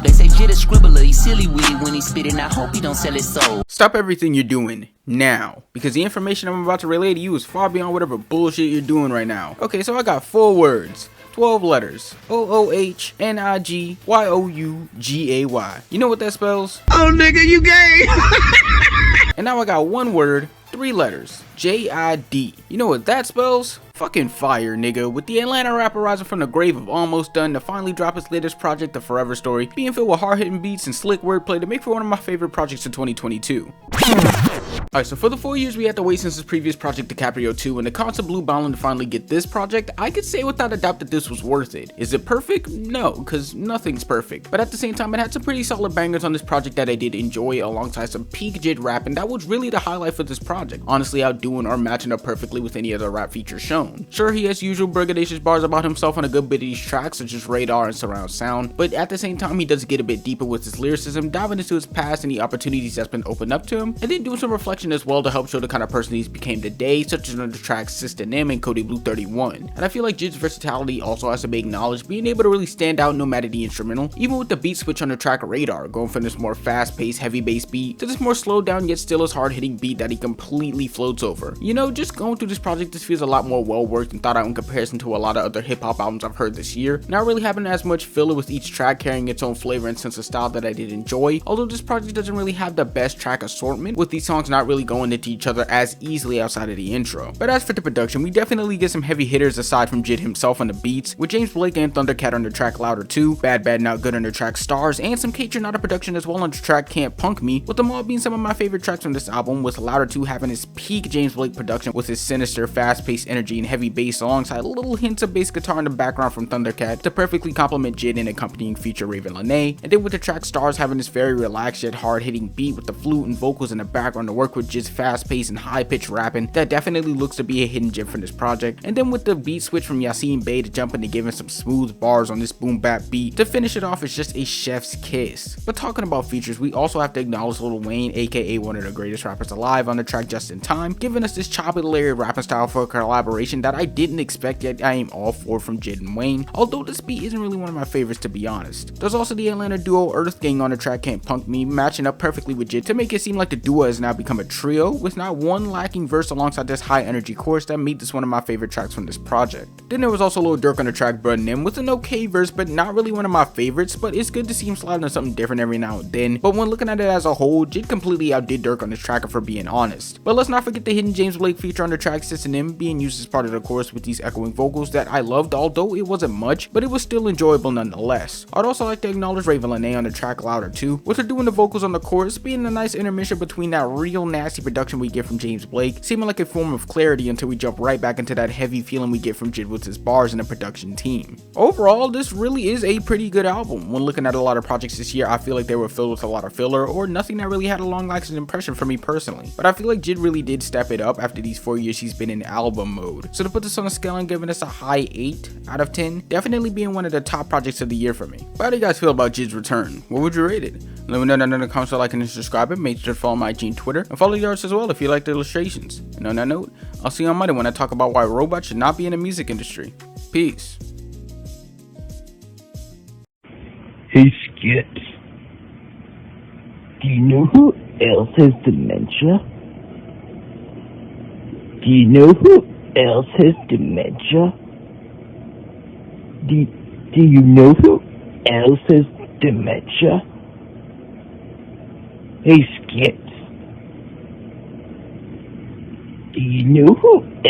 They say JID a scribbler, he's silly with it when he spit it, and I hope he don't sell his soul. Stop everything you're doing now, because the information I'm about to relay to you is far beyond whatever bullshit you're doing right now. Okay, so I got 4 words, 12 letters, OOHNIGYOUGAY. You know what that spells? Oh nigga, you gay! And now I got 1 word, 3 letters, JID. You know what that spells? Fucking fire, nigga. With the Atlanta rapper rising from the grave of Almost Done to finally drop his latest project, The Forever Story, being filled with hard-hitting beats and slick wordplay to make for one of my favorite projects of 2022. Alright, so for the 4 years we had to wait since his previous project DiCaprio 2 and the concept Blue Ballin to finally get this project, I could say without a doubt that this was worth it. Is it perfect? No, because nothing's perfect. But at the same time, it had some pretty solid bangers on this project that I did enjoy alongside some peak JID rap, and that was really the highlight for this project, honestly outdoing or matching up perfectly with any other rap feature shown. Sure, he has usual braggadocious bars about himself on a good bit of these tracks such as Radar and Surround Sound, but at the same time he does get a bit deeper with his lyricism, diving into his past and the opportunities that's been opened up to him, and then doing some reflection as well to help show the kind of person he's became today, such as on the tracks Sister Nim and Cody Blue 31. And I feel like JID's versatility also has to be acknowledged, being able to really stand out no matter the instrumental, even with the beat switch on the track Radar, going from this more fast-paced heavy bass beat to this more slowed down yet still as hard-hitting beat that he completely floats over. You know, just going through this project, this feels a lot more well worked and thought out in comparison to a lot of other hip-hop albums I've heard this year, not really having as much filler with each track carrying its own flavor and sense of style that I did enjoy, although this project doesn't really have the best track assortment, with these songs not really going into each other as easily outside of the intro. But as for the production, we definitely get some heavy hitters aside from JID himself on the beats, with James Blake and Thundercat on the track Louder 2, Bad Bad Not Good on the track Stars, and some K-Tronada production as well on the track Can't Punk Me, with them all being some of my favorite tracks from this album, with Louder 2 having his peak James Blake production with his sinister, fast-paced energy and heavy bass alongside little hints of bass guitar in the background from Thundercat to perfectly complement JID and accompanying feature Raven Lene, and then with the track Stars having this very relaxed yet hard-hitting beat with the flute and vocals in the background to work with JID's fast-paced and high-pitched rapping that definitely looks to be a hidden gem from this project, and then with the beat switch from Yassine Bey to jump into giving some smooth bars on this boom bap beat to finish it off is just a chef's kiss. But talking about features, we also have to acknowledge Lil Wayne, aka one of the greatest rappers alive, on the track Just in Time, giving us this choppy layered rapping style for a collaboration that I didn't expect, yet I am all for from JID and Wayne, although this beat isn't really one of my favorites to be honest. There's also the Atlanta duo Earth Gang on the track Can't Punk Me, matching up perfectly with JID to make it seem like the duo has now become a trio, with not one lacking verse alongside this high energy chorus that made this one of my favorite tracks from this project. Then there was also Lil Durk on the track Bruh Nim with an okay verse, but not really one of my favorites, but it's good to see him slide on something different every now and then. But when looking at it as a whole, JID completely outdid Durk on this track, if we're being honest. But let's not forget the hidden James Blake feature on the track Sister Nim being used as part of the chorus with these echoing vocals that I loved, although it wasn't much, but it was still enjoyable nonetheless. I'd also like to acknowledge Raven Lene on the track Louder 2, with her doing the vocals on the chorus being a nice intermission between that real nasty production we get from James Blake, seeming like a form of clarity until we jump right back into that heavy feeling we get from JID with his bars and the production team. Overall, this really is a pretty good album. When looking at a lot of projects this year, I feel like they were filled with a lot of filler or nothing that really had a long lasting impression for me personally. But I feel like JID really did step it up after these 4 years he's been in album mode. So to put this on a scale and giving us a high 8 out of 10, definitely being one of the top projects of the year for me. But how do you guys feel about JID's return? What would you rate it? Let me know down in the comments, like and subscribe, and make sure to follow my IG and Twitter, and follow the artists as well if you like the illustrations. And on that note, I'll see you on Monday when I talk about why robots should not be in the music industry. Peace. Hey Skits, do you know who else has dementia? Do you know who else has dementia? Do you know who else has dementia? Hey Skits, do you know who else